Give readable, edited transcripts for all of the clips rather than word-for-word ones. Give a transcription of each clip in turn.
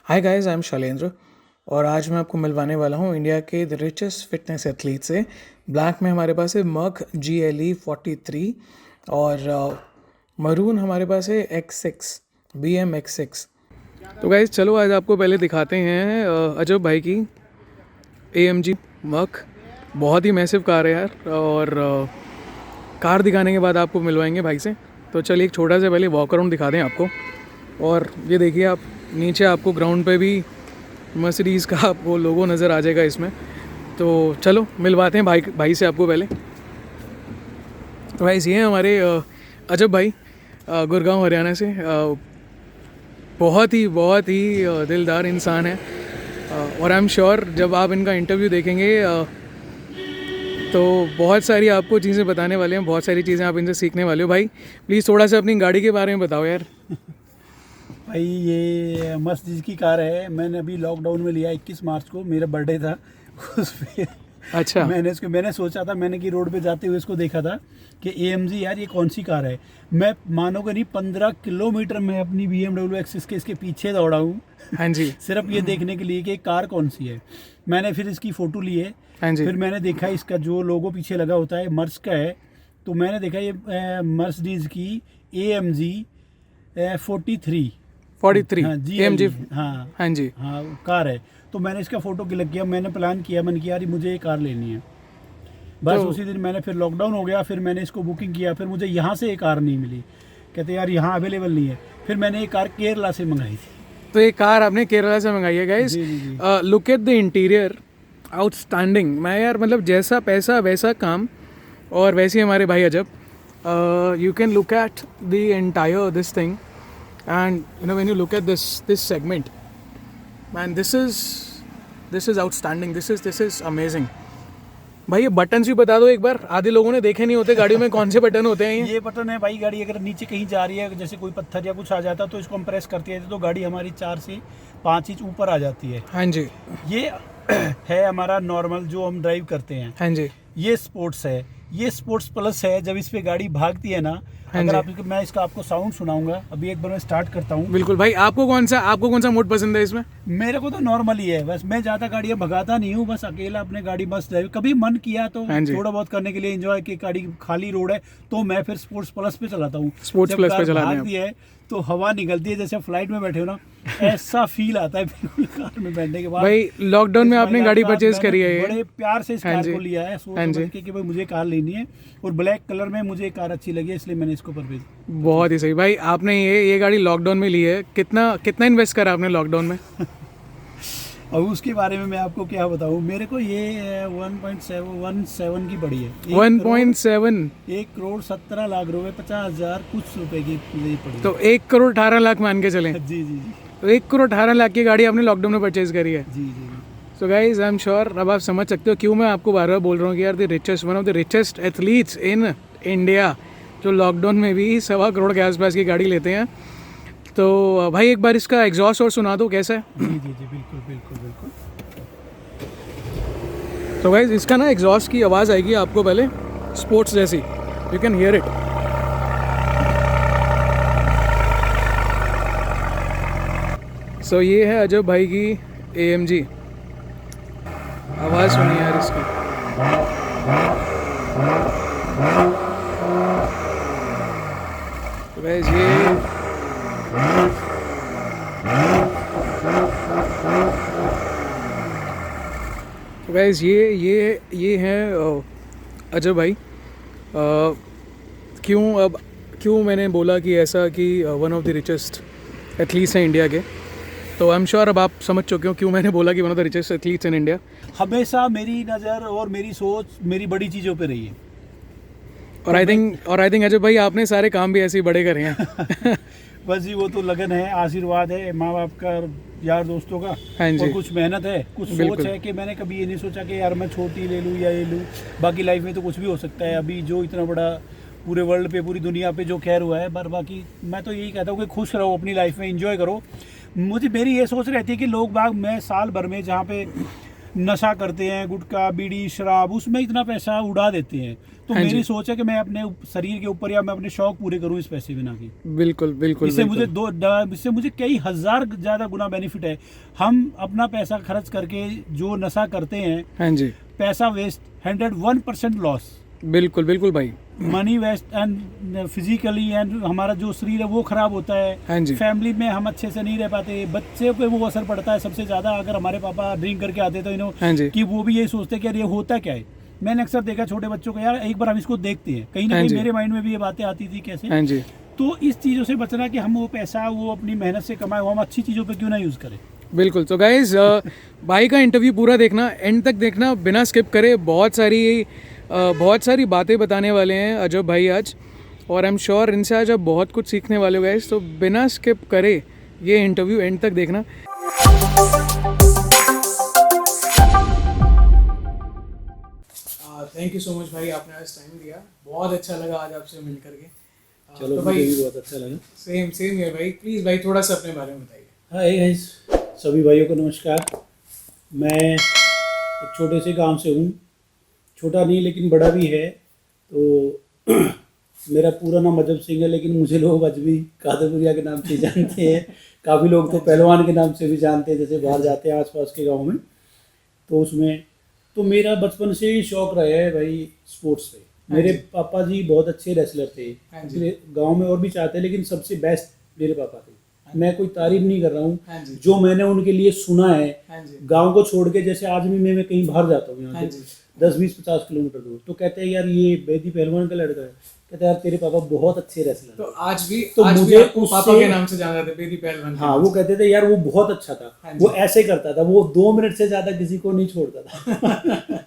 Hi guys, I am Shailendra और आज मैं आपको मिलवाने वाला हूँ इंडिया के द रिचेस्ट फिटनेस एथलीट से। ब्लैक में हमारे पास है मर्क GLE 43 और मरून हमारे पास है X6 BM-X6। तो गाइस चलो आज आपको पहले दिखाते हैं अजब भाई की AMG मर्क। बहुत ही मैसिव कार है यार, और कार दिखाने के बाद आपको मिलवाएंगे भाई से। तो चलिए एक छोटा सा पहले वॉक अराउंड दिखा दें आपको। और ये देखिए आप नीचे आपको ग्राउंड पे भी मर्सिडीज़ का आपको लोगो नज़र आ जाएगा इसमें। तो चलो मिलवाते हैं भाई से आपको पहले। तो भाई ये हैं हमारे अजब भाई, गुड़गांव हरियाणा से। बहुत ही दिलदार इंसान है, और आई एम श्योर जब आप इनका इंटरव्यू देखेंगे तो बहुत सारी आपको चीज़ें बताने वाले हैं, बहुत सारी चीज़ें आप इनसे सीखने वाले हो। भाई प्लीज़ थोड़ा सा अपनी गाड़ी के बारे में बताओ यार। भाई ये मर्सिडीज की कार है। मैंने अभी लॉकडाउन में लिया 21 मार्च को, मेरा बर्थडे था उस पे। अच्छा। मैंने सोचा था, मैंने कि रोड पे जाते हुए इसको देखा था कि AMG यार ये कौन सी कार है। मैं मानोगे नहीं, 15 किलोमीटर मैं अपनी BMW X6 के इसके पीछे दौड़ा हूँ। हाँ जी। सिर्फ ये देखने के लिए कि कार कौन सी है। मैंने फिर इसकी फ़ोटो ली है। हाँ जी। फिर मैंने देखा इसका जो लोगो पीछे लगा होता है मर्स का है। तो मैंने देखा ये मर्सिडीज़ की AMG 43 हाँ जी AMG। हाँ जी। हाँ कार है। तो मैंने इसका फ़ोटो क्लिक किया, मैंने प्लान किया, मैंने किया यार मुझे ये कार लेनी है। बस तो उसी दिन मैंने, फिर लॉकडाउन हो गया, फिर मैंने इसको बुकिंग किया। फिर मुझे यहाँ से ये कार नहीं मिली, कहते यार यहाँ अवेलेबल नहीं है। फिर मैंने ये कार केरला से मंगाई थी। तो ये कार आपने केरला से मंगाई है गाइस। जी जी जी। Look at the interior, outstanding. मैं यार मतलब जैसा पैसा वैसा काम, और वैसे ही हमारे भाई अजब। You can look at the entire this thing, and you know when you look at this segment, man, this is outstanding. This is amazing. भाई ये बटन्स भी बता दो एक बार, आधे लोगों ने देखे नहीं होते गाड़ियों में कौन से बटन होते हैं ये बटन है भाई। गाड़ी अगर नीचे कहीं जा रही है, जैसे कोई पत्थर या कुछ आ जाता है, तो इसको हम प्रेस करते हैं तो गाड़ी हमारी 4 से 5 इंच ऊपर आ जाती है। हाँ जी। ये है हमारा नॉर्मल जो हम ड्राइव करते हैं। हाँ जी। ये स्पोर्ट्स है, ये स्पोर्ट्स प्लस है। जब इस पे गाड़ी भागती है ना, हाँ अगर जी। आप, मैं इसका आपको साउंड सुनाऊंगा। अभी एक बार मैं स्टार्ट करता हूँ। बिल्कुल भाई। आपको कौन सा मोड पसंद है इसमें? मेरे को तो नॉर्मल ही है, बस मैं ज़्यादा गाड़ियाँ भगाता नहीं हूँ, बस अकेला अपने गाड़ी बस ड्राइव। कभी मन किया तो हाँ जी। थोड़ा बहुत करने के लिए एंजॉय, की गाड़ी खाली रोड है तो मैं फिर स्पोर्ट्स प्लस पे चलाता हूँ। स्पोर्ट्स जब प्लस कार पे चलाते हैं भागती है तो हवा निकलती है, जैसे फ्लाइट में बैठे हो ना, ऐसा फील आता है बिल्कुल कार में बैठने के बाद। भाई लॉकडाउन में इस आपने महिला गाड़ी का परचेज करी है? बड़े प्यार से इस हाँ कार जी। को लिया है, सोच हाँ जी। समझ के कि भाई मुझे कार लेनी है, और ब्लैक कलर में मुझे कार अच्छी लगी है, इसलिए मैंने इसको परचेज। बहुत ही सही भाई। आपने ये गाड़ी लॉकडाउन में ली है। कितना इन्वेस्ट करा आपने लॉकडाउन में? अब उसके बारे में मैं आपको क्या बताऊं। मेरे को ये 1.17 की पड़ी है। 1.7? 1,17,00,000 रुपए, 50,000 कुछ रुपए की पड़ी। तो 1,18,00,000 मान के चलें। जी जी जी। तो 1,18,00,000 की गाड़ी आपने लॉकडाउन में परचेज करी है। जी जी। So guys I am sure अब आप समझ सकते हो क्यों मैं आपको बार बार बोल रहा हूँ कि यार one of the richest athletes in India, जो लॉकडाउन में भी 1.25 करोड़ के आसपास की गाड़ी लेते हैं। तो भाई एक बार इसका एग्जॉस्ट और सुना दो कैसा है। जी जी जी, बिल्कुल बिल्कुल बिल्कुल। तो गाइज इसका ना एग्जॉस्ट की आवाज़ आएगी आपको पहले, स्पोर्ट्स जैसी, यू कैन हियर इट। सो ये है अजब भाई की AMG। आवाज़ सुनिए यार इसकी। तो गाइस ये हैं अजब भाई। क्यों मैंने बोला कि ऐसा कि one of the richest athletes हैं इंडिया के। तो आई एम श्योर अब आप समझ चुके हो क्यों मैंने बोला कि one of the richest athletes in India. हमेशा मेरी नज़र और मेरी सोच मेरी बड़ी चीज़ों पे रही है। और आई थिंक अजय भाई आपने सारे काम भी ऐसे ही बड़े करे हैं। बस जी, वो तो लगन है, आशीर्वाद है माँ बाप का, यार दोस्तों का। हाँ जी। और कुछ मेहनत है, कुछ सोच है कि मैंने कभी ये नहीं सोचा कि यार मैं छोटी ले लूँ या ये लूँ। बाकी लाइफ में तो कुछ भी हो सकता है। अभी जो इतना बड़ा पूरे वर्ल्ड पे, पूरी दुनिया पे जो खैर हुआ है, पर बाकी मैं तो यही कहता हूँ कि खुश रहो अपनी लाइफ में, एंजॉय करो। मेरी ये सोच रहती है कि लोग बाग, मैं साल भर में जहाँ पे नशा करते हैं, गुटखा बीड़ी शराब, उसमें इतना पैसा उड़ा देते हैं। तो हाँ जी। मेरी सोच है कि मैं अपने शरीर के ऊपर या मैं अपने शौक पूरे करूं इस पैसे बिना की। बिल्कुल बिल्कुल इससे बिल्कुल। इससे मुझे कई हजार ज़्यादा गुना बेनिफिट है। हम अपना पैसा खर्च करके जो नशा करते हैं, हाँ जी, पैसा वेस्ट, 101% लॉस, बिल्कुल बिल्कुल भाई। Money waste and physically and हमारा जो शरीर है वो खराब होता है। हाँ जी, फैमिली में हम अच्छे से नहीं रह पाते, बच्चे पे वो असर पड़ता है सबसे ज़्यादा। अगर हमारे पापा ड्रिंक करके आते तो हाँ जी, कि वो भी यही सोचते हैं कि यार ये होता क्या है। मैंने अक्सर देखा छोटे बच्चों को, यार एक बार हम इसको देखते हैं, कहीं ना हाँ कहीं जी, मेरे माइंड में भी ये बातें आती थी कैसे। हाँ जी, तो इस चीज़ों से बचना कि हम वो पैसा वो अपनी मेहनत से कमाए, वो हम अच्छी चीज़ों पे क्यों ना यूज़ करें। बिल्कुल। तो गाइज भाई का इंटरव्यू पूरा देखना, एंड तक देखना, बिना स्किप करे। बहुत सारी बातें बताने वाले हैं अजब भाई आज, और आई एम श्योर इनसे आज आप बहुत कुछ सीखने वाले हो गाइज। तो बिना स्किप करे ये इंटरव्यू एंड तक देखना। थैंक यू सो मच भाई, आपने आज टाइम दिया, बहुत अच्छा लगा आज आपसे मिल करके। चलो तो मुझे भाई भी बहुत अच्छा लगा। सेम है भाई। प्लीज़ भाई थोड़ा सा अपने बारे में बताइए। हाय गाइस, सभी भाइयों को नमस्कार। मैं एक छोटे से गांव से हूँ, छोटा नहीं लेकिन बड़ा भी है। तो मेरा पूरा नाम अजब सिंह है, लेकिन मुझे लोग अजबी कादरपुरिया के नाम से जानते हैं। काफ़ी लोग तो पहलवान के नाम से भी जानते हैं, जैसे बाहर जाते हैं आसपास के गांव में। तो उसमें तो मेरा बचपन से ही शौक रहा है भाई स्पोर्ट्स पे। मेरे पापा जी बहुत अच्छे रेसलर थे, गांव में और भी चाहते, लेकिन सबसे बेस्ट मेरे पापा थे। मैं कोई तारीफ नहीं कर रहा हूँ, जो मैंने उनके लिए सुना है। गांव को छोड़ के जैसे आज भी मैं कहीं बाहर जाता हूँ यहाँ से 10-20-50 किलोमीटर दूर, तो कहते हैं यार ये बेदी पहलवान का लड़का है, कहते हैं यार तेरे पापा बहुत अच्छे रेसलर। तो आज भी मुझे पापा के नाम से जाना जाता है, बेदी पहलवान। हाँ, वो कहते थे यार वो बहुत अच्छा था, वो ऐसे करता था, वो 2 मिनट से ज्यादा किसी को नहीं छोड़ता था।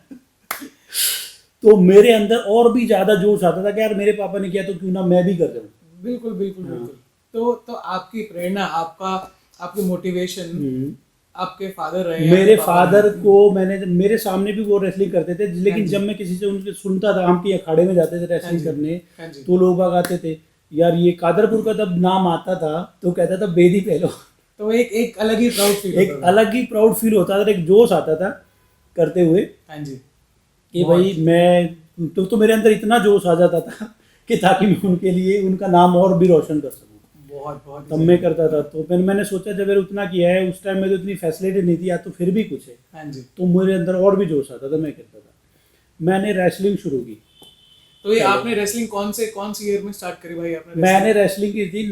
तो मेरे अंदर और भी ज्यादा जोश आता था कि यार मेरे पापा ने किया तो क्यों ना मैं भी कर जाऊं। बिल्कुल बिल्कुल बिल्कुल। तो आपकी प्रेरणा, आपकी मोटिवेशन आपके फादर रहे? मेरे फादर को मैंने, मेरे सामने भी वो रेसलिंग करते थे, लेकिन जब मैं किसी से उनके सुनता था, हम के अखाड़े में जाते थे रेसलिंग करने, तो लोग बाग आते थे, यार ये कादरपुर का जब नाम आता था तो कहता था बेदी पहलवान। तो एक अलग ही प्राउड फील होता था, एक जोश आता था करते हुए। हाँ जी, कि भाई मैं तो मेरे अंदर इतना जोश आ जाता था कि ताकि मैं उनके लिए उनका नाम और भी रोशन कर सकूं। बहुत तब मैं करता था। तो फिर मैंने सोचा जब मैंने उतना किया है, उस टाइम में तो इतनी फैसिलिटी नहीं थी, या तो फिर भी कुछ है। हाँ जी। तो मेरे अंदर और भी जोश आता था, मैं करता था। मैंने रेसलिंग शुरू की। तो ये आपने रेसलिंग कौन सी ईयर में स्टार्ट करी भाई आपने? मैंने रेसलिंग की थी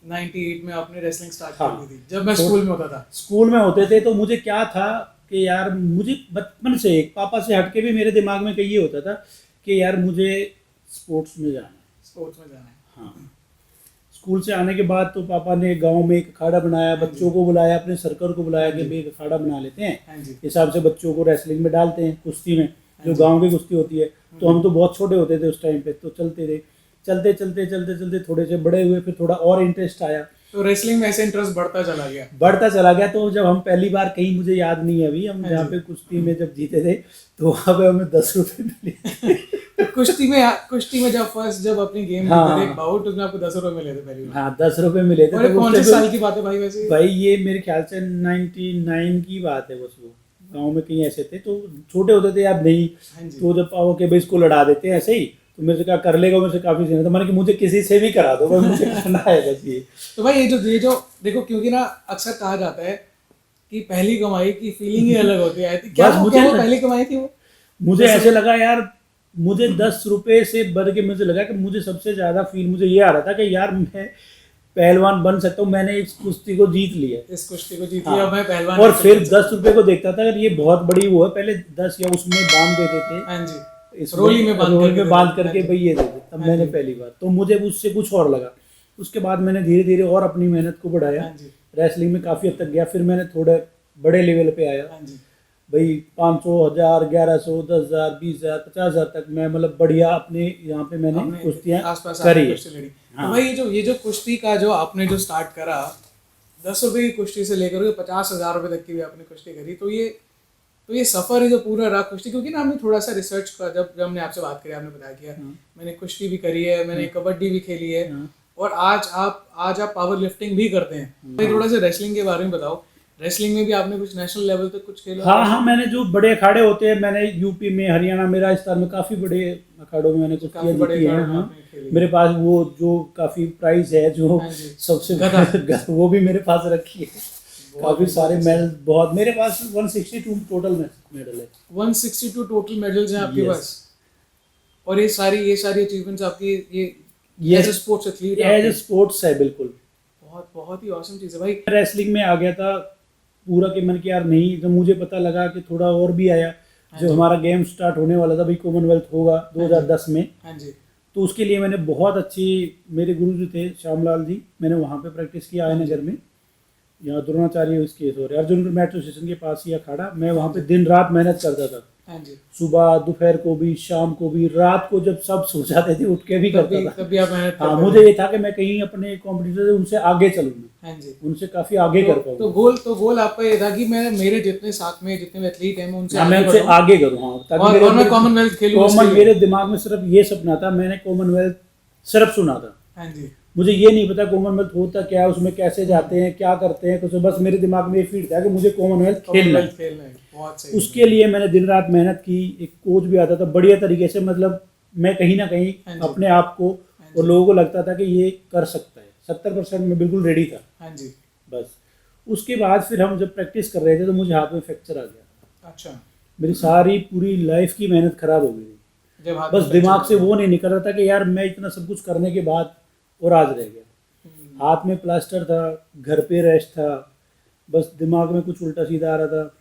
98 में आपने रेसलिंग स्टार्ट की थी, जब मैं स्कूल में होता था। स्कूल में होते थे। तो मुझे क्या था कि यार मुझे बचपन से पापा से हटके भी मेरे दिमाग में ये होता था कि यार मुझे स्पोर्ट्स में जाना है। हाँ, स्कूल से आने के बाद तो पापा ने गांव में एक अखाड़ा बनाया, बच्चों को बुलाया, अपने सर्कल को बुलाया कि भाई एक अखाड़ा बना लेते हैं, हिसाब से बच्चों को रेसलिंग में डालते हैं, कुश्ती में, जो गांव की कुश्ती होती है। तो हम तो बहुत छोटे होते थे उस टाइम पे, तो चलते थे, चलते थोड़े से बड़े हुए, फिर थोड़ा और इंटरेस्ट आया, तो रेसलिंग में ऐसे इंटरेस्ट बढ़ता चला गया। तो जब हम पहली बार कहीं, मुझे याद नहीं है अभी, हम जहाँ पे कुश्ती में जब जीते थे, तो वहाँ पे हमें 10 रुपए मिले। तो कुश्ती में जब अपनी गेम बाउट, उसमें आपको 10 रुपए मिले थे पहली बार? हाँ, 10 रुपए मिले थे। और कौन से साल की बात है भाई वैसे? भाई ये मेरे ख्याल से 99 की बात है बस। वो गाँव में कहीं ऐसे थे, तो छोटे होते थे याद नहीं। तो जब पाओ के भाई इसको लड़ा देते हैं ऐसे ही, तो मेरे से कहा कर लेगा, मेरे से काफी सीन था, मैंने कि मुझे किसी से भी करा दो, मुझे करना है बस ये। तो भाई ये जो देखो, क्योंकि ना अक्सर कहा जाता है कि पहली कमाई की फीलिंग ही अलग होती है। क्या मुझे पहली कमाई थी वो? मुझे ऐसे लगा यार, मुझे 10 रुपए से बढ़ के मुझे लगा कि मुझे सबसे ज्यादा फील मुझे ये आ रहा था कि यार मैं पहलवान बन सकता हूँ, मैंने इस कुश्ती को जीत लिया, हाँ। मैं पहलवान। और फिर 10 रुपए को देखता था, अगर ये बहुत बड़ी वो है, पहले 10 या उसमें बांध देते थे। हाँ जी, इस रोली में बांध करके भाई ये देते, तब मैंने पहली बार, तो मुझे उससे कुछ और लगा। उसके बाद मैंने धीरे धीरे और अपनी मेहनत को बढ़ाया, रेसलिंग में काफी हद तक गया। फिर मैंने थोड़े बड़े लेवल पे आया भाई, 500, 1000, 1100, 10,000, 20,000, 50,000 तक मैं मतलब बढ़िया अपने यहाँ पे मैंने कुश्तियाँ करी। तो भाई ये जो कुश्ती का जो आपने जो स्टार्ट करा, 10 रुपए की कुश्ती से लेकर 50,000 रुपए तक की भी आपने कुश्ती करी, तो ये सफर है जो पूरा रहा कुश्ती। क्योंकि ना हमने थोड़ा सा रिसर्च का, जब हमने आपसे बात करी, आपने बताया किया मैंने कुश्ती भी करी है, मैंने कबड्डी भी खेली है, और आज आप पावर लिफ्टिंग भी करते हैं। तो थोड़ा सा रेसलिंग के बारे में बताओ रेसलिंग में भी आपने कुछ नेशनल लेवल तक कुछ खेला? हाँ हाँ, मैंने जो बड़े अखाड़े होते हैं, मैंने यूपी में, हरियाणा में, राजस्थान में काफ़ी बड़े अखाड़ों में मैंने कुछ काफी किया, बड़े जीती है। अखाड़ों में हाँ, आपने खेली। मेरे पास वो जो काफ़ी प्राइज है, जो हाँ जी। सबसे गदा। वो भी मेरे पास रखी है। काफ़ी सारे बहुत मेडल, बहुत, मेरे पास 162 टोटल मेडल है। 162 टोटल मेडल्स हैं आपके Yes. पास। और ये सारी अचीवमेंट्स आपकी ये Yes. As a sports athlete as sports है, बिल्कुल। बहुत ही ऑसम चीज़ है भाई। रेसलिंग में आ गया था पूरा, कि मैंने कहा यार नहीं, जब मुझे पता लगा कि थोड़ा और भी आया, हाँ जब जी। हमारा गेम स्टार्ट होने वाला था भाई, कॉमनवेल्थ होगा 2010 में, हाँ जी। तो उसके लिए मैंने बहुत अच्छी, मेरे गुरु जी थे श्यामलाल जी, मैंने वहाँ पे प्रैक्टिस किया आय नगर में, यहाँ द्रोणाचार्य उसके सॉरी अर्जुन मेट्रो स्टेशन के पास ही अखाड़ा, मैं वहाँ पे दिन रात मेहनत करता था। हाँ जी। सुबह दोपहर को भी, शाम को भी, रात को जब सब सो जाते थे उठ के भी करता था। तब भी आप मेहनत हाँ, करते मुझे थे। ये था कि मैं कहीं अपने कॉम्पिटिटर से उनसे आगे चलूंगा, हाँ जी। उनसे काफी आगे कर पाऊंगा। तो गोल आपका ये था कि मैं मेरे जितने साथ में जितने भी एथलीट हैं मैं उनसे हाँ, मैं आगे उनसे बढ़ूं आगे करूँ। हाँ, ताकि और मेरे मैं अंदर कॉमनवेल्थ खेलूं उसके कॉमन, लिए। मेरे दिमाग में सिर्फ ये सपना था, मैंने कॉमनवेल्थ सिर्फ सुना था। हाँ जी। मुझे ये नहीं पता कॉमनवेल्थ होता क्या है, उसमें कैसे जाते हैं, क्या करते हैं कुछ, बस मेरे दिमाग में ये फीड था कि मुझे कॉमनवेल्थ खेलना है। खेलना है। बहुत सही। उसके लिए मैंने दिन रात मेहनत की, एक कोच भी आता था बढ़िया तरीके से, मतलब मैं कहीं ना कहीं हाँ जी। अपने आप को और लोगों को लगता था कि ये कर सकता है, 70% में बिल्कुल रेडी था। हाँ जी। बस उसके बाद फिर हम जब प्रैक्टिस कर रहे थे तो मुझे हाथ में फ्रैक्चर आ गया। अच्छा। मेरी सारी पूरी लाइफ की मेहनत खराब हो गई थी। जब हाथ बस में दिमाग फ्रैक्चर से वो नहीं निकल रहा था कि यार मैं इतना सब कुछ करने के बाद और आज रह गया। हाथ में प्लास्टर था, घर पे रेस्ट था, बस दिमाग में कुछ उल्टा सीधा आ रहा था,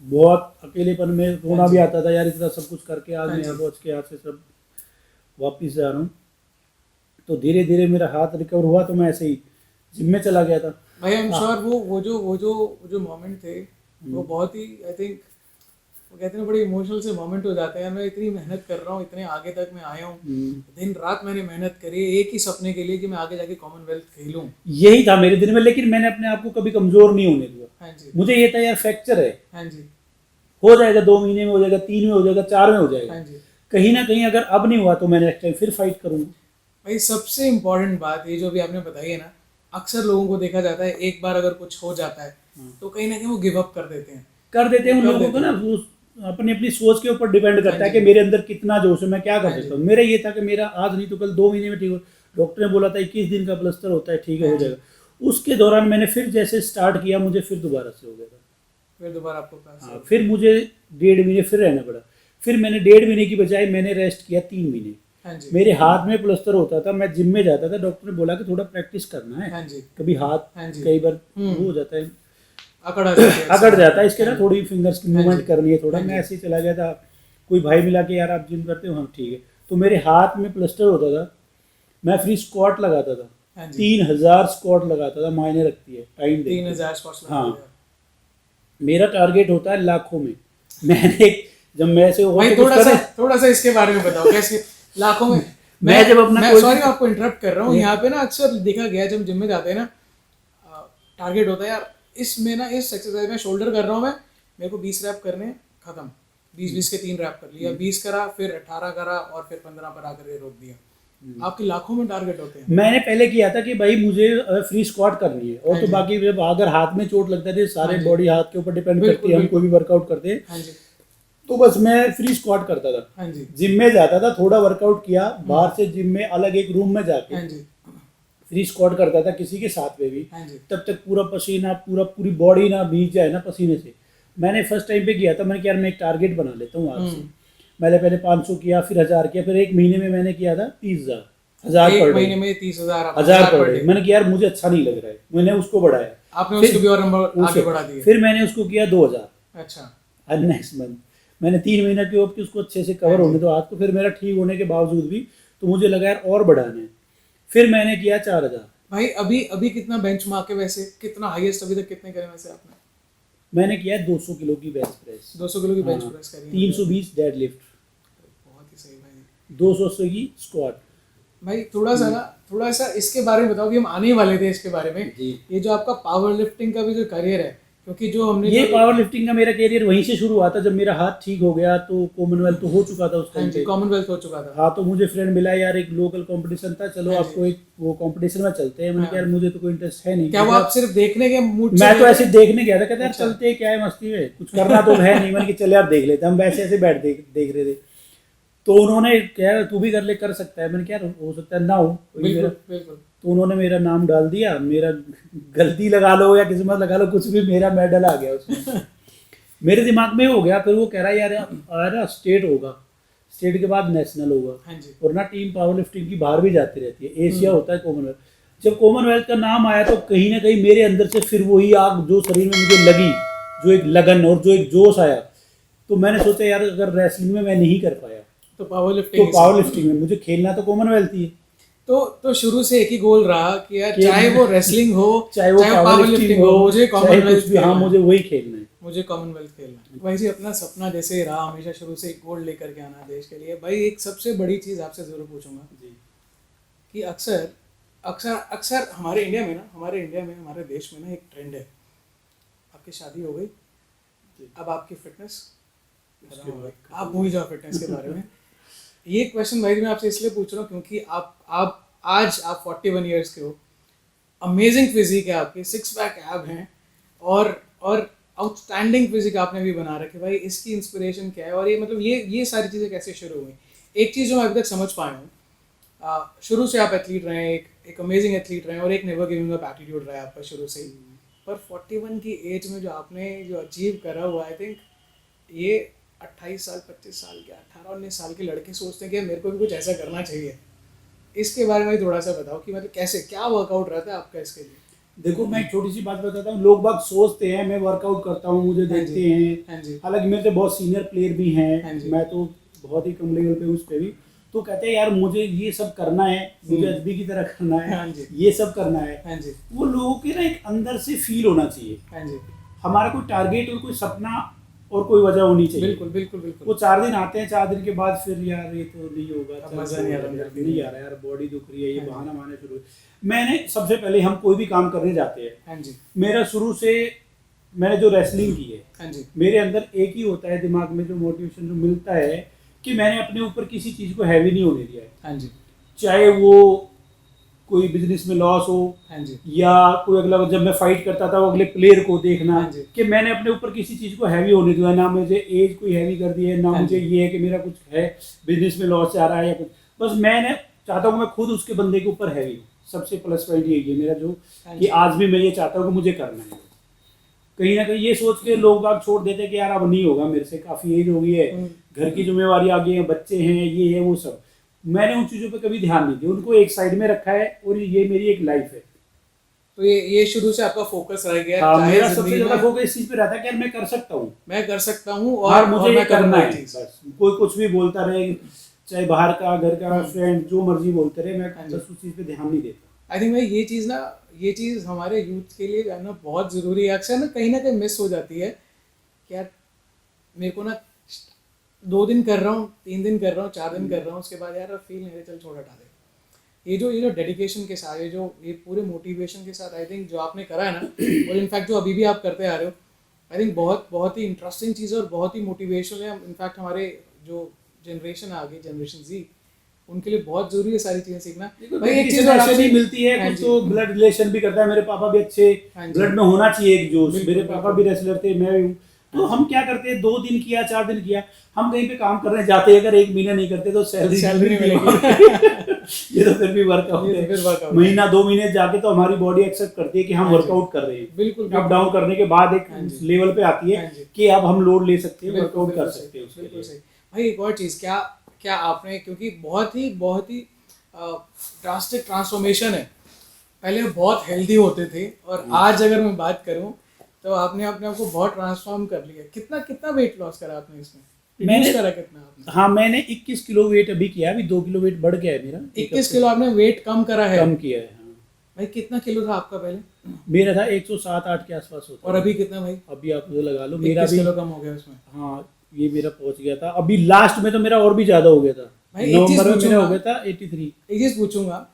बहुत अकेलेपन में रोना भी आता था, यार इतना सब कुछ करके आज मैं यहाँ पहुँच के हाथ से सब वापिस जा रहा हूँ। तो धीरे धीरे मेरा हाथ रिकवर हुआ, तो मैं ऐसे ही जिम में चला गया था। भाई आई एम श्योर वो जो मोमेंट थे वो बहुत ही आई थिंक वो कहते हैं बड़े इमोशनल से मोमेंट हो जाते हैं। मैं इतनी मेहनत कर रहा हूँ, इतने आगे तक मैं आया हूँ, दिन रात मैंने मेहनत करी एक ही सपने के लिए कि मैं आगे जाके कॉमनवेल्थ खेलूं। यही था मेरे दिल में, लेकिन मैंने अपने आप को कभी कमजोर नहीं होने दिया। हाँ जी। मुझे ये था यार फ्रैक्चर है, हाँ जी। हो जाएगा, 2 महीने में हो जाएगा, 3 में हो जाएगा, 4 में हो जाएगा। हाँ जी। कहीं ना कहीं अगर अब नहीं हुआ तो मैं नेक्स्ट टाइम फिर फाइट करूंगा। भाई सबसे इम्पोर्टेंट बात ये जो भी आपने बताई है ना, अक्सर लोगों को देखा जाता है एक बार अगर कुछ हो जाता है तो कहीं ना कहीं वो गिव अप कर देते हैं। उन लोगों को ना अपनी अपनी सोच के ऊपर डिपेंड करता है कि मेरे अंदर कितना जोश है, मैं क्या कर सकता हूँ। मेरा ये था कि मेरा आज नहीं तो कल 2 महीने में ठीक हो। डॉक्टर ने बोला था 21 दिन का प्लास्टर होता है, ठीक है हो जाएगा। उसके दौरान मैंने फिर जैसे स्टार्ट किया, मुझे फिर दोबारा से हो गया था। फिर दोबारा आपको हाँ, फिर मुझे 1.5 महीने फिर रहना पड़ा। फिर मैंने 1.5 महीने की बजाय मैंने रेस्ट किया 3 महीने। हाँ जी। मेरे हाथ में प्लास्टर होता था, मैं जिम में जाता था, डॉक्टर ने बोला कि थोड़ा प्रैक्टिस करना है। हाँ जी। कभी हाथ हाँ जी। कई बार वो हो जाता है, अकड़ जाता है, इसके ना थोड़ी फिंगर्स की मूवमेंट करनी है थोड़ा। हाँ जी। मैं ऐसे ही चला गया था, कोई भाई मिला के यार आप जिम करते हो, हम ठीक है। तो मेरे हाथ में प्लास्टर होता था, मैं फ्री स्क्वाट लगाता था, हाँ जी। 3000 स्क्वाट लगाता था, मायने रखती है टाइम दे। 3000 स्क्वाट्स लगाते हाँ, हैं। मेरा टारगेट होता है लाखों में। मैंने जब मैं ऐसे भाई थोड़ा सा इसके बारे में बताओ कैसे लाखों में। मैं जब अपना मैं सॉरी आपको इंटरप्ट कर रहा हूँ, यहाँ पे ना अक्सर देखा गया जब जिम में जाते हैं ना, टारगेट होता है यार इसमें ना इस एक्सरसाइज में शोल्डर कर रहा हूँ मैं, मेरे को 20 रैप करने, खत्म। 20 के 3 रैप कर लिया, 20 करा, फिर 18 करा और फिर 15 पर आकर के रोक दिया। आपके लाखों में टारगेट होते हैं। मैंने पहले किया था कि भाई मुझे फ्री स्क्वाट करनी है, और तो बाकी जब अगर हाथ में चोट लगता है, सारे बॉडी हाथ के ऊपर डिपेंड करती है, हम कोई भी वर्कआउट करते हैं, तो बस मैं फ्री स्क्वाट करता था। हाँ जी। जिम में जाता था, थोड़ा वर्कआउट किया, बाहर से जिम में अलग एक रूम में जाके हाँ जी। फ्री स्क्वाट करता था किसी के साथ में भी। हाँ जी। तब तक पूरा पसीना, पूरी बॉडी ना भीग जाए ना पसीने से। मैंने फर्स्ट टाइम पे किया था, मैंने कहा यार मैं एक टारगेट बना लेता हूँ आज से। मैंने पहले 500 किया, फिर 1000 किया, फिर एक महीने में मैंने किया था 30,000 पर डे। महीने में 30,000 पर डे। मैंने कहा यार मुझे अच्छा नहीं लग रहा है, मैंने उसको बढ़ाया। आपने उसको भी और नंबर आगे बढ़ा दिया। फिर मैंने उसको किया 2000। अच्छा। नेक्स्ट मंथ मैंने 3 महीना की ओप की उसको अच्छे से कवर होने दो, आज तो फिर मेरा ठीक होने के बावजूद भी तो मुझे लगा यार और बढ़ाना है। फिर मैंने किया 4000। भाई अभी कितना बेंचमार्क है वैसे, कितना हाईएस्ट अभी तक कितने करे वैसे आपने? मैंने किया 200 किलो की बेंच प्रेस। 200 किलो की बेंच प्रेस करी है। 320 डेड लिफ्ट। बहुत ही सही भाई। 280 की स्क्वाट। भाई थोड़ा सा इसके बारे में बताओ कि हम आने वाले थे इसके बारे में। ये जो आपका पावर लिफ्टिंग का भी जो करियर है, क्योंकि जो हमने ये पावर लिफ्टिंग का मेरा कैरियर वहीं से शुरू हुआ था, जब मेरा हाथ ठीक हो गया तो कॉमनवेल्थ तो हो चुका था उस टाइम पे। कॉमनवेल्थ हो चुका था। हाँ, तो मुझे फ्रेंड मिला यार, एक लोकल कंपटीशन था, चलो आपको एक वो कंपटीशन में चलते हैं। मैंने कहा यार मुझे तो कोई इंटरेस्ट है नहीं। क्या वो आप सिर्फ देखने के मूड मैं तो ऐसे देखने गया था, कहते यार चलते क्या है मस्ती में, कुछ करना तो है नहीं। मैंने कि चल यार देख लेते, हम वैसे ऐसे बैठ देख रहे थे। तो उन्होंने क्या तू भी कर सकता है। मैंने क्या हो सकता है ना हो। बिल्कुल। तो उन्होंने मेरा नाम डाल दिया, मेरा गलती लगा लो या किस्मत लगा लो, कुछ भी, मेरा मेडल आ गया उसमें। मेरे दिमाग में हो गया। फिर वो कह रहा है यार स्टेट होगा, स्टेट के बाद नेशनल होगा। हाँ जी। और ना टीम पावर लिफ्टिंग की बाहर भी जाती रहती है, एशिया होता है, कॉमनवेल्थ। जब कॉमनवेल्थ का नाम आया तो कहीं ना कहीं मेरे अंदर से फिर वही आग जो शरीर में मुझे लगी, जो एक लगन और जो एक जोश आया, तो मैंने सोचा यार अगर रेसलिंग में मैं नहीं कर पाया तो पावर लिफ्टिंग में मुझे खेलना तो कॉमनवेल्थ ही है। तो शुरू से एक ही गोल रहा कि यार चाहे वो रेसलिंग हो चाहे वो पावर लिफ्टिंग हो, मुझे कॉमनवेल्थ भी, हाँ मुझे वही खेलना है, मुझे कॉमनवेल्थ खेलना है। भाई जी अपना सपना जैसे रहा हमेशा शुरू से, एक गोल्ड लेकर के आना देश के लिए। भाई एक सबसे बड़ी चीज़ आपसे ज़रूर पूछूंगा जी कि अक्सर हमारे इंडिया में हमारे देश में ना एक ट्रेंड है, आपकी शादी हो गई, अब आपकी फिटनेस आप भूल जाओ फिटनेस के बारे में। ये क्वेश्चन भाई मैं आपसे इसलिए पूछ रहा हूँ क्योंकि आप आज 41 ईयर्स के हो, अमेजिंग फिजिक है आपकी, 6 पैक एब हैं और आउटस्टैंडिंग फिजिक आपने भी बना रखी। भाई इसकी इंस्पिरेशन क्या है और ये मतलब ये सारी चीज़ें कैसे शुरू हुई? एक चीज़ जो मैं अभी तक समझ पाया हूँ, शुरू से आप एथलीट रहे, एक अमेजिंग एथलीट रहे और एक नेवर गिविंग अप एटीट्यूड रहा है आपका शुरू से ही। पर 41 की एज में जो आपने जो अचीव करा हुआ, आई थिंक ये 28 साल 25 साल के 18-19 साल के लड़के सोचते हैं कि मेरे को भी कुछ ऐसा करना चाहिए। इसके बारे में थोड़ा सा बताओ कि मतलब कैसे क्या वर्कआउट रहता है आपका इसके लिए? देखो मैं एक छोटी सी बात बताता हूँ। लोग बाग सोचते हैं मैं वर्कआउट करता हूँ, मुझे देखते हैं, हालांकि मेरे तो बहुत सीनियर प्लेयर भी हैं, मैं तो बहुत ही कम लेवल पे उस पर भी, तो कहते हैं यार मुझे ये सब करना है, मुझे एसबी की तरह करना है, ये सब करना है। वो लोगों के ना एक अंदर से फील होना चाहिए, हमारा कोई टारगेट और कोई सपना और कोई वजह होनी चाहिए। बिल्कुल। वो 4 दिन आते हैं, 4 दिन के बाद फिर यार ये तो नहीं होगा, मजा नहीं आ रहा यार बॉडी दुख रही है, ये बहाना मारना शुरू। मैंने सबसे पहले हम कोई भी काम करने जाते हैं, मेरा शुरू से मैंने जो रेसलिंग की है, मेरे अंदर एक ही होता है दिमाग में जो मोटिवेशन जो मिलता है कि मैंने अपने ऊपर किसी चीज को हैवी नहीं होने दिया है। चाहे वो कोई बिजनेस में लॉस हो या कोई अगला, जब मैं फाइट करता था वो अगले प्लेयर को देखना कि मैंने अपने ऊपर किसी चीज को हैवी होने दिया, ना मुझे एज कोई हैवी कर दी है, ना मुझे ये है कि मेरा कुछ है बिजनेस में लॉस आ रहा है या कुछ। बस मैंने चाहता हूँ मैं खुद उसके बंदे के ऊपर हैवी हूँ। सबसे प्लस पॉइंट यही है मेरा, जो कि आज भी मैं ये चाहता हूँ कि मुझे करना है। कहीं ना कहीं ये सोच के लोग बाग छोड़ देते हैं कि यार अब नहीं होगा मेरे से, काफी एज हो गई है, घर की जिम्मेवारी आ गई है, बच्चे हैं, ये है वो सब। मैंने उन चीजों पे कभी ध्यान नहीं दिया, उनको एक साइड में रखा है और ये मेरी एक लाइफ है। तो ये शुरू से आपका फोकस रह गया? हाँ, मेरा सबसे ज्यादा फोकस इस चीज पे रहता है कि यार मैं कर सकता हूँ और मुझे ये करना है। बस कोई कुछ भी बोलता रहे, चाहे बाहर का, घर का, फ्रेंड, जो मर्जी बोलते रहे, मैं बस उस चीज पे ध्यान नहीं देता। आई थिंक भाई ये चीज़ हमारे यूथ के लिए जानना बहुत ज़रूरी है। अक्सर ना कहीं मिस हो जाती है कि यार मेरे को ना 2 दिन कर रहा हूँ, 3 दिन कर रहा हूँ, 4 दिन कर रहा हूँ, उसके बाद यार फील नहीं, चल छोड़ हटा दे। ये जो डेडिकेशन के साथ, ये पूरे मोटिवेशन के साथ आई थिंक जो आपने करा है ना, और इनफैक्ट जो अभी भी आप करते आ रहे हो, आई थिंक बहुत ही इंटरेस्टिंग चीज़ है और बहुत ही मोटिवेशन है। इनफैक्ट हमारे जो जनरेशन आ गई, जनरेशन जी, उनके लिए बहुत जरूरी है सारी चीजें सीखना। भाई एक चीज ऐसे नहीं मिलती है, कुछ तो ब्लड रिलेशन भी करता है। मेरे पापा भी अच्छे ब्लड में होना चाहिए एक जोश, मेरे पापा भी रेसलर थे, मैं भी हूँ। तो हम क्या करते हैं, 2 दिन किया, 4 दिन किया, हम कहीं पे काम करने जाते हैं, अगर 1 महीना नहीं करते तो सैलरी नहीं मिलेगी। ये तो फिर भी वर्कआउट है। महीना 2 महीने जाके तो हमारी बॉडी एक्सेप्ट करती है कि हम वर्कआउट कर रहे हैं। बिल्कुल अप डाउन करने के बाद एक लेवल पे आती है कि अब हम लोड ले सकते हैं, वर्कआउट कर सकते हैं। बिल्कुल सही भाई। एक और चीज, क्या आपने, क्योंकि बहुत ही ड्रास्टिक ट्रांसफॉर्मेशन है, पहले बहुत हेल्दी होते थे और आज अगर मैं बात करूं तो आपने अपने आप को बहुत ट्रांसफॉर्म कर लिया। कितना वेट लॉस करा आपने इसमें? मैंने करा कितना आपने? हाँ, मैंने 21 किलो वेट अभी किया, अभी 2 किलो वेट बढ़ गया है मेरा। 21 किलो आपने वेट कम करा है? कम किया है। हाँ भाई कितना किलो था आपका पहले? मेरा था 107-8 के आसपास होता। और अभी कितना भाई? अभी आप मुझे लगा लो, मेरा 21 किलो कम हो गया उसमें। हाँ, ये मेरा पहुंच गया था। अभी लास्ट में तो मेरा और भी ज्यादा हो गया था, नवंबर में मेरा हो गया था 83। एक चीज पूछूंगा,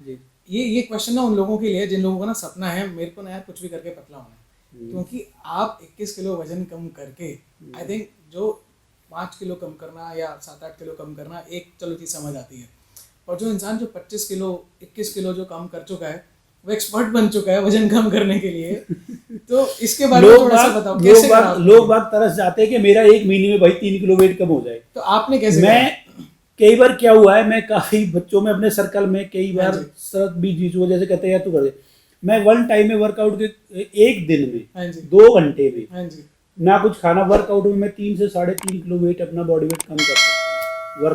ये क्वेश्चन ना उन लोगों के लिए जिन लोगों का ना सपना है, मेरे को ना यार कुछ भी करके पतला होना है, क्योंकि आप 21 किलो वजन कम करके आई थिंक जो 5 किलो कम करना या 7-8 किलो कम करना एक चलो चीज़ समझ आती है, और जो इंसान जो 25 किलो 21 किलो जो कम कर चुका है वो एक्सपर्ट बन चुका है वजन कम करने के लिए। तो इसके बारे में थोड़ा सा बताओ कैसे करा आपने? लोग बाग तरस जाते हैं कि मेरा एक महीने में भाई 3 किलो वेट कम हो जाए। तो आपने कैसे मैं कई बार क्या हुआ है, मैं काफी बच्चों में अपने सर्कल में कई हाँ बार जी। शरत भी जीत वो जैसे कहते हैं यार तू कर दे, मैं वन टाइम में वर्कआउट के एक दिन में हाँ जी 2 घंटे में हाँ जी ना कुछ खाना, वर्कआउट में मैं 3 से 3.5 किलो वेट अपना बॉडी वेट कम कर सकता हूँ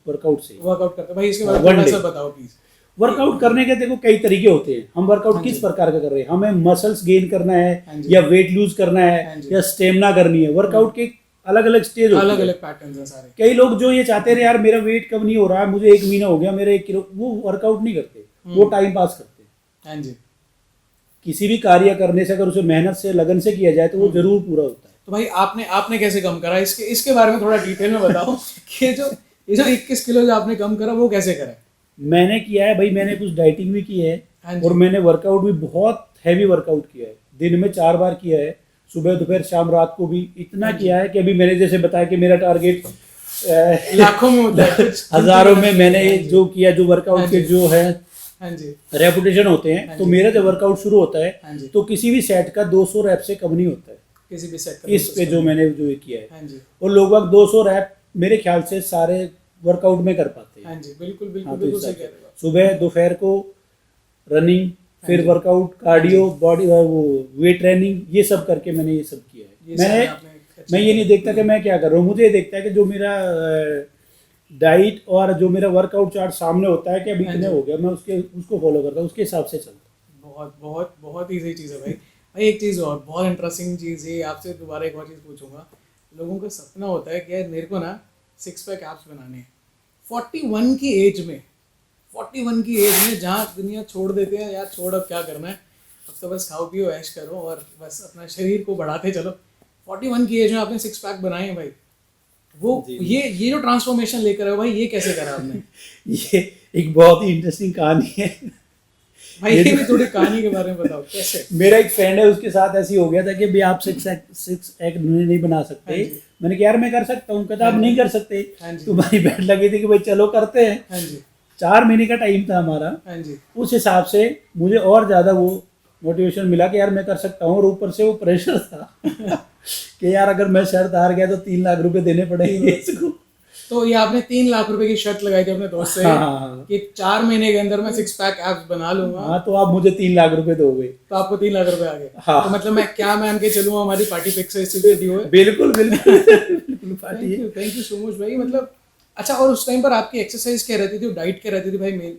वर्कआउट से। वर्कआउट करते भाई, इसके बारे में वन थोड़ा डे सा बताओ प्लीज। वर्कआउट करने के देखो कई तरीके होते हैं। हम वर्कआउट हाँ किस जी। प्रकार का कर रहे हैं, हमें मसल्स गेन करना हाँ है जी। या वेट लूज करना हाँ है जी। या स्टेमिना करनी है। वर्कआउट के अलग अलग स्टेज होते अलग हैं। अलग पैटर्न्स हैं सारे। कई लोग जो ये चाहते हैं यार मेरा वेट कम नहीं हो रहा है, मुझे 1 महीना हो गया मेरा 1 किलो, वो वर्कआउट नहीं करते, वो टाइम पास करते हैं। हाँ जी। किसी भी कार्य करने से अगर उसे मेहनत से लगन से किया जाए तो वो जरूर पूरा होता है। तो भाई आपने आपने कैसे कम करा, इसके बारे में थोड़ा डिटेल में बताओ कि ये जो 21 किलो जो आपने कम करा वो कैसे करा? मैंने किया है भाई, मैंने कुछ डाइटिंग भी की है हाँ जी। और मैंने वर्कआउट भी बहुत हैवी वर्कआउट किया है। दिन में 4 बार किया है, सुबह दोपहर शाम रात को भी इतना किया है कि अभी मैंने जैसे बताया कि मेरा टारगेट लाखों में होता है कुछ हजारों में मैंने जो किया, जो हाँ वर्कआउट के जी। जो है हाँ जी रेपुटेशन होते हैं। हाँ तो जी। मेरा जब वर्कआउट शुरू होता हाँ है जी। तो किसी भी सेट का 200 रैप से कम नहीं होता है किसी भी सेट इस पे जो मैंने जो ये किया है। हाँ जी और लोग बाग 200 रैप मेरे ख्याल से सारे वर्कआउट में कर पाते हैं। हाँ जी बिल्कुल बिल्कुल हाँ, तो बिल्कुल इस सही हिसाब कह से रहे हो आप। सुबह दोपहर को रनिंग, फिर जी। वर्कआउट, कार्डियो, बॉडी वो वेट ट्रेनिंग, ये सब करके मैंने ये सब किया ये है। सारे मैंने आपने अच्छा मैं ये नहीं देखता कि मैं क्या कर रहा हूँ, मुझे ये देखता है कि जो मेरा डाइट और जो मेरा वर्कआउट चार्ट सामने होता है कि अभी हाँ इतने जी। हो गया, मैं उसको फॉलो करता हूँ, उसके हिसाब से चलता हूँ। बहुत बहुत बहुत ईजी चीज़ है भाई। भाई एक चीज़ और बहुत इंटरेस्टिंग चीज़ है, आपसे दोबारा एक और चीज़ पूछूंगा। लोगों का सपना होता है कि यार मेरे को ना 6 पैक एब्स बनाने हैं 41 की एज में। 41 की एज में जहाँ दुनिया छोड़ देते हैं यार, छोड़ अब क्या करना है, अब तो बस खाओ पियो ऐश करो और बस अपना शरीर को बढ़ाते चलो। 41 की एज में आपने 6 पैक बनाए हैं भाई। वो ये जो ट्रांसफॉर्मेशन लेकर आए हो भाई, ये कैसे करा आपने? ये एक बहुत ही इंटरेस्टिंग कहानी है भाई ये भी थोड़ी कहानी के बारे में बताओ कैसे। मेरा एक फ्रेंड है, उसके साथ ऐसी हो गया था कि भाई आप 6 एग नहीं बना सकते। हाँ जी। मैंने कहा यार मैं कर सकता हूँ, कहता हाँ आप जी। नहीं कर सकते। हाँ जी। तुम्हारी बैठ लगी थी कि भाई चलो करते हैं। हाँ जी 4 महीने का टाइम था हमारा। हाँ जी उस हिसाब से मुझे और ज़्यादा वो मोटिवेशन मिला कि यार मैं कर सकता हूँ, और ऊपर से वो प्रेशर था कि यार अगर मैं शर्त हार गया तो 3 लाख रुपए देने पड़ेंगे इसको। तो ये आपने 3 लाख रुपए की शर्त लगाई थी अपने दोस्त से हाँ। कि 4 महीने के अंदर मैं 6 पैक एब्स बना लूंगा। हाँ, तो आप मुझे 3 लाख रुपए दोगे। तो आपको 3 लाख रुपए आ गए। हाँ। तो मतलब मैं क्या मान के चलूंगा हमारी पार्टी फिक्स है, इस चीज ड्यू है। बिल्कुल बिल्कुल बिल्कुल पार्टी है। थैंक यू सो मच भाई। मतलब अच्छा, और उस टाइम पर आपकी एक्सरसाइज क्या रहती थी, डाइट क्या रहती थी भाई मेन?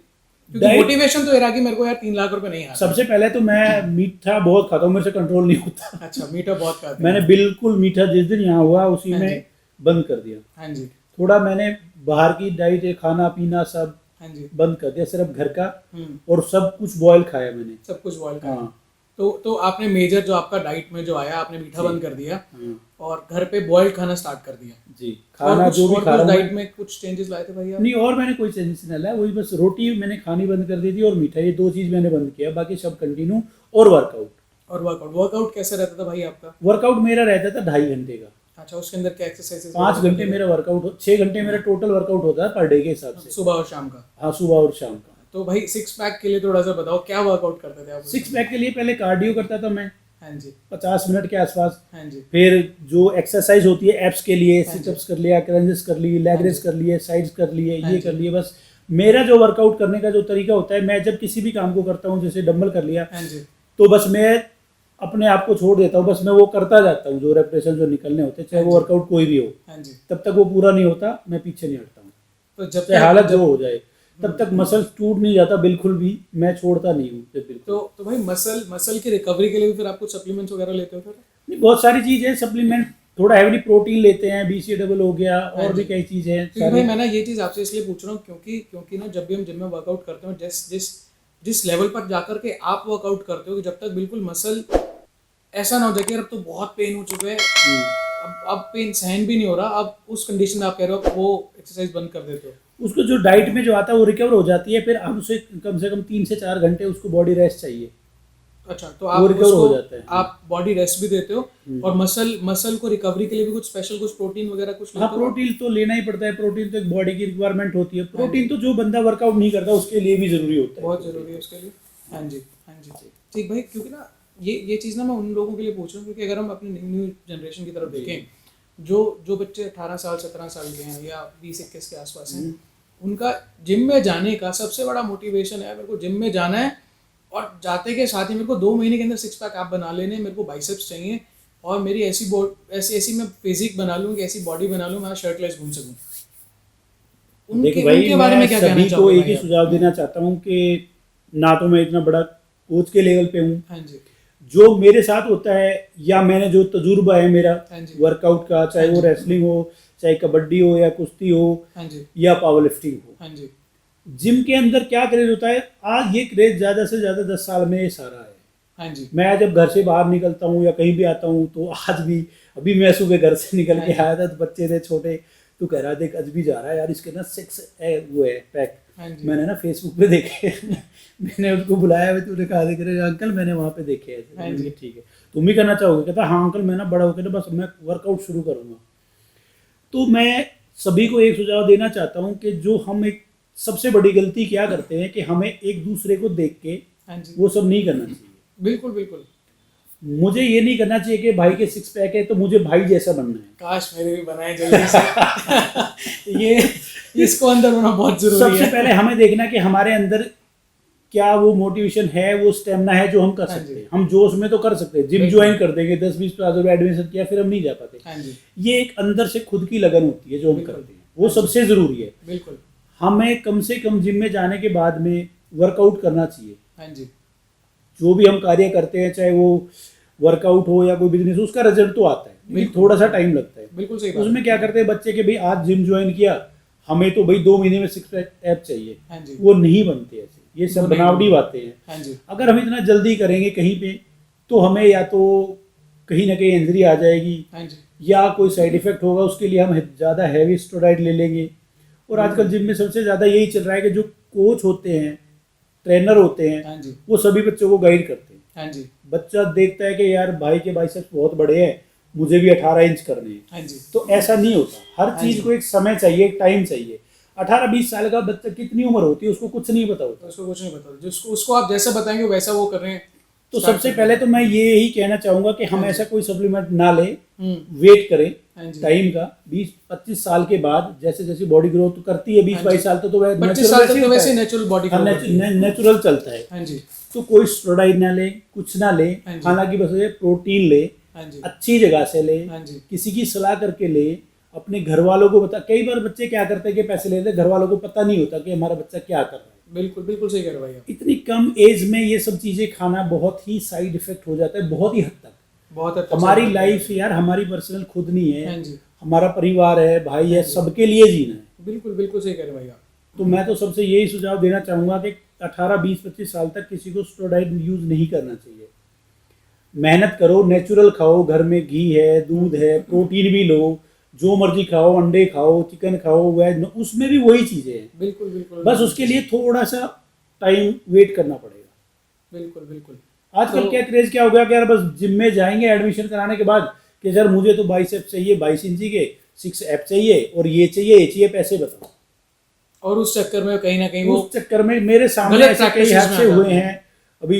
क्योंकि Diet- मोटिवेशन तो ये रहा कि मेरे को यार 3 लाख रुपए नहीं आ सबसे पहले तो मैं मीठा बहुत खाता हूँ, मेरे से कंट्रोल नहीं होता। अच्छा मीठा बहुत खाते हैं। मैंने बिल्कुल मीठा जिस दिन यहाँ हुआ उसी हाँ में जी। बंद कर दिया। हाँ जी थोड़ा मैंने बाहर की डाइट खाना पीना सब हाँ जी बंद कर दिया, सिर्फ घर का हम्म, और सब कुछ बॉयल खाया मैंने। सब कुछ बॉयल खाया। हाँ तो आपने मेजर जो आपका डाइट में जो आया, आपने मीठा बंद कर दिया हाँ और घर पे बॉइल्ड खाना स्टार्ट कर दिया। जी, और खाना कुछ जो भी और खा रहा कुछ हूँ डाइट में कुछ चेंजेस लाए थे भाई आप? नहीं, और मैंने कोई चेंजेस नहीं लाया, वही बस रोटी मैंने खानी बंद कर दी थी और मीठा, ये 2 चीज मैंने बंद किया, बाकी सब कंटिन्यू। और वर्कआउट और वर्कआउट कैसे रहता था भाई आपका? वर्कआउट मेरा रहता था 2.5 घंटे का। अच्छा, उसके अंदर क्या एक्सरसाइजेस? 5 घंटे मेरा वर्कआउट, 6 घंटे मेरा टोटल वर्कआउट होता है पर डे के हिसाब से। सुबह और शाम का? हाँ, सुबह और शाम का। तो भाई 6 पैक के लिए थोड़ा सा बताओ, क्या वर्कआउट करते थे आप? 6 पैक के लिए पहले कार्डियो करता था मैं हाँ जी 50 मिनट के आसपास। हाँ जी फिर जो एक्सरसाइज होती है एब्स के लिए, हाँ जी। सिटअप्स कर लिया, क्रंचेस कर ली, लेग हाँ रेस जी। कर लिए, साइड्स कर लिए, हाँ ये जी। कर लिए। बस मेरा जो वर्कआउट करने का जो तरीका होता है, मैं जब किसी भी काम को करता हूँ, जैसे डंबल कर लिया, हाँ जी तो बस मैं अपने आप को छोड़ देता हूँ, बस मैं वो करता जाता हूँ जो रेपरेशन जो निकलने होते हैं, चाहे वो हाँ जी। वर्कआउट कोई भी हो। हाँ जी। तब तक वो पूरा नहीं होता, मैं पीछे नहीं हटता हूँ, तो जब चाहे तक हालत जो हो जाए, तब तक मसल टूट नहीं जाता बिल्कुल भी, मैं छोड़ता नहीं हूँ बिल्कुल। तो भाई मसल की रिकवरी के लिए भी फिर आप कुछ सप्लीमेंट्स वगैरह लेते हो फिर? नहीं, बहुत सारी चीज़ है सप्लीमेंट, थोड़ा हैवी प्रोटीन लेते हैं, BCAA हो गया, और भी कई चीज़ें हैं क्योंकि भाई सारी। मैं ना ये चीज़ आपसे इसलिए पूछ रहा हूँ क्योंकि ना जब भी हम जिम में वर्कआउट करते हो, जिस लेवल पर जाकर के आप वर्कआउट करते हो कि जब तक बिल्कुल मसल ऐसा ना हो जाए कि अब तो बहुत पेन हो चुका है, अब पेन सहन भी नहीं हो रहा, अब उस कंडीशन में आप कह रहे हो वो एक्सरसाइज बंद कर देते हो? उसको जो डाइट में जो आता है वो रिकवर हो जाती है, फिर अब उसे कम से कम 3 से 4 घंटे उसको बॉडी रेस्ट चाहिए। अच्छा, तो आप वो रिकवर उसको हो जाता है। आप बॉडी रेस्ट भी देते हो और मसल को रिकवरी के लिए भी कुछ स्पेशल कुछ प्रोटीन वगैरह कुछ हाँ, लेते हो? प्रोटीन तो लेना ही पड़ता है। प्रोटीन तो एक बॉडी की रिक्वायरमेंट होती है। प्रोटीन तो जो बंदा वर्कआउट नहीं करता उसके लिए भी जरूरी होता है। बहुत जरूरी है उसके लिए। हाँ जी, हाँ जी, ठीक भाई। क्योंकि ना ये चीज़ ना मैं उन लोगों के लिए पूछ रहा हूँ, क्योंकि अगर हम अपनी न्यू जनरेशन की तरफ देखें, जो बच्चे 18 साल 17 साल के हैं या 20-21 के आसपास हैं, उनका जिम में जाने का सबसे बड़ा मोटिवेशन है, मेरे को जिम में जाना है और जाते के साथ ही मेरे को 2 महीने के अंदर 6 पैक आप बना लेने, मेरे को बाइसेप्स चाहिए और मेरी ऐसी मैं फिजिक बना लूँ कि ऐसी बॉडी बना लूँ मैं शर्टलेस घूम सकूँ। देखो भाई, उनके बारे में क्या कहना सभी को चाहोगे एक ही भाई आप? सुझाव देना चाहता हूँ कि ना तो मैं इतना बड़ा कोच के लेवल पे हूँ। हाँ जी, जो मेरे साथ होता है या मैंने जो तजुर्बा है मेरा हाँ जी, वर्कआउट का, चाहे हाँ वो जी, रेसलिंग हो, चाहे कबड्डी हो या कुश्ती हो हाँ जी, या पावर लिफ्टिंग हो, हाँ जी, जिम के अंदर क्या क्रेज होता है। आज ये क्रेज ज़्यादा से ज़्यादा 10 साल में ये सारा है। हाँ जी, मैं जब घर से बाहर निकलता हूँ या कहीं भी आता हूँ तो आज भी, अभी मैं सुबह घर से निकल के आया था तो बच्चे थे छोटे, तो कह रहा देख आज भी जा रहा है यार, इसके ना 6 वो है पैक। हाँ जी, मैंने ना फेसबुक पे देखे मैंने उसको बुलाया, तूने कहा देख रहे अंकल मैंने वहाँ पे देखे ऐसे। हाँ मैंने जी। कहा, ठीक है तुम भी करना चाहोगे? कहता हाँ अंकल मैं ना बड़ा होकर ना बस मैं वर्कआउट शुरू करूँगा। तो मैं सभी को एक सुझाव देना चाहता हूँ कि जो हम एक सबसे बड़ी गलती क्या करते हैं कि हमें एक दूसरे को देख के हाँ जी, वो सब नहीं करना चाहिए। बिल्कुल बिल्कुल। मुझे ये नहीं करना चाहिए कि भाई के 6 पैक है तो मुझे भाई जैसा बनना है। काश मेरे भी बनाए जल्दी से। ये इसको अंदर होना बहुत जरूरी सबसे है। पहले हमें देखना कि हमारे अंदर क्या वो मोटिवेशन है, वो स्टेमिना है जो हम कर हाँ सकते जी। हैं। हम जोश में तो कर सकते हैं, जिम बिल्कुल। ज्वाइन कर देंगे, 10-20 प्लाजो में एडमिशन किया, फिर हम नहीं जा पाते। हाँ जी, ये एक अंदर से खुद की लगन होती है जो हम बिल्कुल। करते हैं, वो सबसे जरूरी है। बिल्कुल। हमें कम से कम जिम में जाने के बाद में वर्कआउट करना चाहिए। हाँ जी, जो भी हम कार्य करते हैं, चाहे वो वर्कआउट हो या कोई बिजनेस हो, उसका रिजल्ट तो आता है, लेकिन बिल्कुल। थोड़ा सा टाइम लगता है। बिल्कुल सही बात। उसमें क्या करते हैं बच्चे के भाई आज जिम ज्वाइन किया, हमें तो भाई 2 महीने में 6 पैक ऐप चाहिए। हाँ जी, वो नहीं बनते ऐसे, ये वो सब नहीं बनावटी बनते। बातें हैं। हाँ जी, अगर हम इतना जल्दी करेंगे कहीं पे तो हमें या तो कहीं ना कहीं इंजरी आ जाएगी हाँ जी, या कोई साइड इफेक्ट होगा, उसके लिए हम ज़्यादा हैवी स्टेरॉइड ले लेंगे। और आजकल जिम में सबसे ज़्यादा यही चल रहा है कि जो कोच होते हैं, ट्रेनर होते हैं, हाँ जी, वो सभी बच्चों को गाइड करते हैं। हाँ जी, बच्चा देखता है कि यार भाई के बाइसेप्स बहुत बड़े हैं, मुझे भी 18 इंच करने हैं। हाँ जी, तो ऐसा नहीं होता। हर हाँ चीज़ जी। को एक समय चाहिए, एक टाइम चाहिए। 18-20 साल का बच्चा कितनी उम्र होती है उसको कुछ नहीं पता होता। तो उसको कुछ नहीं पता, जिसको उसको आप जैसा बताएंगे वैसा वो कर रहे हैं। तो सबसे पहले तो मैं ये ही कहना चाहूंगा कि हम हाँ जी। ऐसा कोई सप्लीमेंट ना लें, हम्म, वेट करें हाँ जी। टाइम का। 20-25 साल के बाद जैसे जैसे बॉडी ग्रोथ करती है, 20-22 साल तक तो 25 साल तक तो वैसे नेचुरल बॉडी का नेचुरल चलता है। हाँ जी, तो कोई स्टेरॉइड ना ले, कुछ ना ले। हाँ जी। हालांकि बस ये प्रोटीन ले, हाँ जी, अच्छी जगह से ले, हाँ जी, किसी की सलाह करके ले, अपने घर वालों को बता। कई बार बच्चे क्या करते हैं कि पैसे ले लेते, घर वालों को पता नहीं होता कि हमारा बच्चा क्या कर रहा है। बिल्कुल बिल्कुल सही कह रहे हो भाई आप। इतनी कम एज में ये सब चीज़ें खाना बहुत ही साइड इफेक्ट हो जाता है, बहुत ही हद तक। बहुत अच्छा हमारी लाइफ यार, हमारी पर्सनल खुद नहीं है, हाँ जी, हमारा परिवार है, भाई है, सबके लिए जीना है। बिल्कुल बिल्कुल सही कह रहे हो भाई आप। तो मैं तो सबसे यही सुझाव देना चाहूँगा कि 18-20-25 साल तक किसी को स्टेरॉइड यूज़ नहीं करना चाहिए। मेहनत करो, नेचुरल खाओ, घर में घी है, दूध है, प्रोटीन भी लो, जो मर्जी खाओ, अंडे खाओ, चिकन खाओ, वेज, उसमें भी वही चीज़ें हैं। बिल्कुल बिल्कुल। बस उसके लिए थोड़ा सा टाइम वेट करना पड़ेगा। बिल्कुल बिल्कुल। आजकल तो- क्या क्रेज क्या हो गया कि यार बस जिम में जाएंगे एडमिशन कराने के बाद कि सर मुझे तो बाइसेप्स चाहिए 22 इंची के, 6 ऐप चाहिए और ये चाहिए, पैसे बताओ। और उस चक्कर में कहीं ना कहीं वो उस चक्कर में मेरे सामने गलत ऐसे कई practices में हादसे आ हुए जाते हैं। हैं। अभी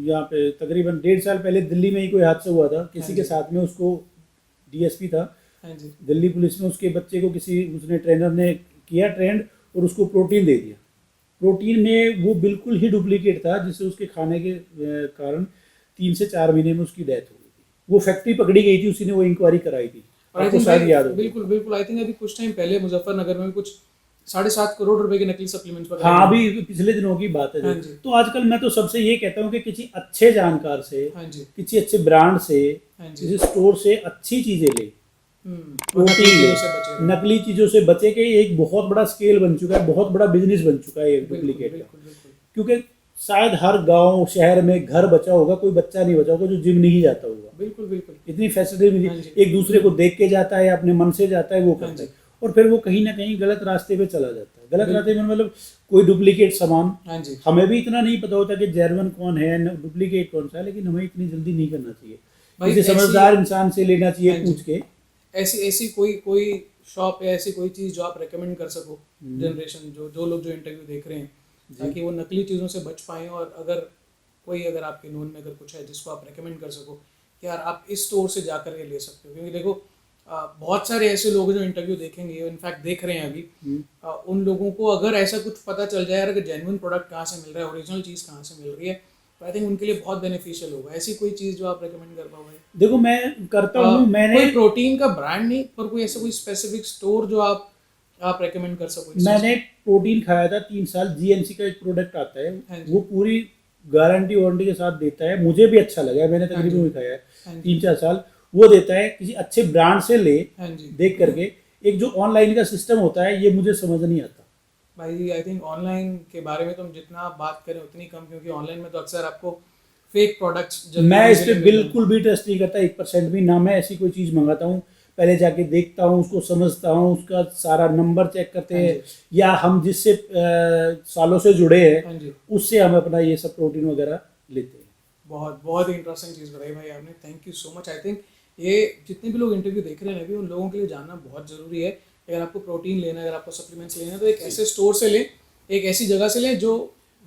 यहाँ पे तकरीबन 1.5 साल पहले दिल्ली में ही कोई हादसा हुआ था किसी हाँ के जी। साथ में। उसको डीएसपी था हाँ जी, दिल्ली पुलिस में, उसके बच्चे को किसी उसने ट्रेनर ने किया ट्रेंड और उसको प्रोटीन दे दिया। प्रोटीन में वो बिल्कुल ही डुप्लीकेट था, जिससे उसके खाने के कारण 3 से 4 महीने में उसकी डेथ हो गई थी। वो फैक्ट्री पकड़ी गई थी, उसी ने वो इंक्वायरी कराई थी। और आई आपको थिंक शायद याद हो। बिल्कुल बिल्कुल। आई थिंक अभी कुछ टाइम पहले मुजफ्फरनगर में कुछ 7.5 करोड़ रुपए के नकली सप्लीमेंट्स वगैरह। हाँ, अभी पिछले दिनों की बात है। हाँ जी। तो आजकल मैं तो सबसे ये कहता हूँ कि किसी अच्छे जानकार से, हाँ जी, किसी अच्छे ब्रांड से, हाँ जी। किसी स्टोर से अच्छी चीजें ले, और नकली प्रोटीन ले, चीजों से बचे। नकली चीजों से बचे। कि एक बहुत बड़ा स्केल बन चुका है, बहुत बड़ा बिजनेस बन चुका है ये बिल्कुल डुप्लीकेट का। बिल्कुल बिल्कुल। क्योंकि शायद हर गांव शहर में घर बचा होगा, कोई बच्चा नहीं बचा होगा जो जिम नहीं जाता होगा। बिल्कुल बिल्कुल। इतनी फैसिलिटी मिली, हाँ जी। एक दूसरे को देख के जाता है, अपने मन से जाता है, वो हाँ करता जी। है, और फिर वो कहीं ना कहीं गलत रास्ते पे चला जाता है। गलत रास्ते में मतलब कोई डुप्लीकेट सामान, हाँ जी, हमें भी इतना नहीं पता होता कि जेन्युइन कौन है डुप्लीकेट कौन सा है, लेकिन हमें इतनी जल्दी नहीं करना चाहिए। भाई किसी समझदार इंसान से लेना चाहिए हाँ जी, पूछ के। ऐसी ऐसी कोई कोई शॉप या ऐसी कोई चीज़ जो आप रेकमेंड कर सको जनरेशन जो लोग जो इंटरव्यू देख रहे हैं, ताकि वो नकली चीज़ों से बच पाएँ। और अगर आपके नोन में अगर कुछ है जिसको आप रेकमेंड कर सको कि यार आप इस स्टोर से जा कर के ले सकते हो, क्योंकि देखो बहुत सारे ऐसे लोग हैं जो इंटरव्यू देखेंगे, इनफैक्ट देख रहे हैं अभी, उन लोगों को अगर ऐसा कुछ पता चल जाए यार अगर जेन्युइन प्रोडक्ट कहाँ से मिल रहा है, ओरिजिनल चीज़ कहाँ से मिल रही है, तो आई थिंक उनके लिए बहुत बेनिफिशियल होगा। ऐसी कोई चीज़ जो आप रेकमेंड कर पाओ भाई? देखो मैं करता हूँ, मैंने कोई प्रोटीन का ब्रांड नहीं, पर कोई ऐसा कोई स्पेसिफिक स्टोर जो आप रेकमेंड कर सको इस मैंने प्रोटीन खाया था 3 साल। जीएनसी का एक प्रोडक्ट आता हाँ है, जी। वो पूरी गारंटी वारंटी के साथ देता है, मुझे भी अच्छा लगा है, मैंने तकरीबन वही खाया हाँ है जी। 3-4 साल। वो देता है, किसी अच्छे ब्रांड से ले हाँ जी देख करके। एक जो ऑनलाइन का सिस्टम होता है, ये मुझे समझ नहीं आता। भाई, आई थिंक ऑनलाइन के बारे में तो हम जितना बात करें उतनी कम, क्योंकि ऑनलाइन में तो अक्सर आपको फेक प्रोडक्ट्स मैं इस पे बिल्कुल भी ट्रस्ट नहीं करता, 1% भी ना। मैं ऐसी कोई चीज़ मंगाता हूँ, पहले जाके देखता हूँ, उसको समझता हूँ, उसका सारा नंबर चेक करते हाँ हैं, जी, या हम जिससे सालों से जुड़े हाँ हैं जी। उससे हम अपना ये सब प्रोटीन वगैरह लेते हैं। बहुत बहुत ही इंटरेस्टिंग चीज़ बताई भाई आपने, thank you so much. I think ये जितने भी लोग इंटरव्यू देख रहे हैं अभी, उन लोगों के लिए जानना बहुत ज़रूरी है। अगर आपको प्रोटीन लेना है, अगर आपको सप्लीमेंट्स लेना है, तो एक ऐसे स्टोर से लें, एक ऐसी जगह से लें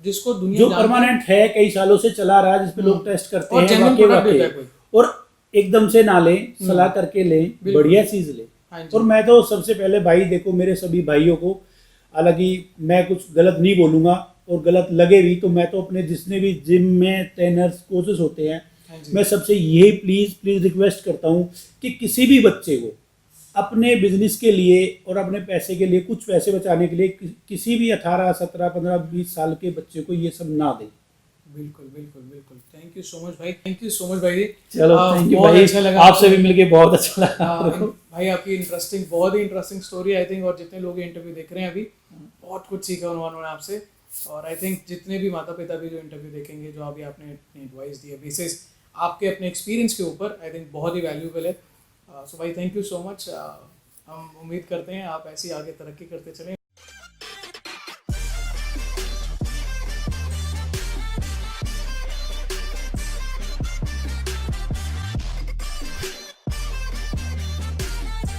जिसको दुनिया जो जानती है परमानेंट है, कई सालों से चला रहा है, जिसपे लोग टेस्ट करते और हैं जेन्युइन वाकई प्रोडक्ट देता वाकई, है कोई। और एकदम से ना लें, सलाह करके लें, बिल्कुल। बढ़िया चीज़ लें। हाँ जी, और मैं तो सबसे पहले भाई देखो, मेरे सभी भाइयों को, हालांकि मैं कुछ गलत नहीं बोलूँगा, और गलत लगे भी तो मैं तो अपने जितने भी जिम में ट्रेनर्स कोचेस होते हैं, हाँ जी, मैं सबसे यही प्लीज़ रिक्वेस्ट करता हूँ कि किसी भी बच्चे को अपने बिजनेस के लिए और अपने पैसे के लिए, कुछ पैसे बचाने के लिए, किसी भी 18, 17, 15, 20 साल के बच्चे को ये सब ना दें। बिल्कुल बिल्कुल बिल्कुल। थैंक यू सो मच भाई, थैंक यू सो मच भाई। चलो थैंक यू बहुत भाई, अच्छा लगा आपसे भी मिलके बहुत अच्छा लगा। भाई आपकी इंटरेस्टिंग, बहुत ही इंटरेस्टिंग स्टोरी आई थिंक। और जितने लोग इंटरव्यू देख रहे हैं अभी, बहुत कुछ सीखा उन्होंने आपसे। और आई थिंक जितने भी माता पिता भी जो इंटरव्यू देखेंगे, जो अभी आपने अपनी एडवाइस दी है बेसिस आपके अपने एक्सपीरियंस के ऊपर, आई थिंक बहुत ही वैल्यूएबल है। सो भाई थैंक यू सो मच। हम उम्मीद करते हैं आप ऐसी आगे तरक्की करते चलें।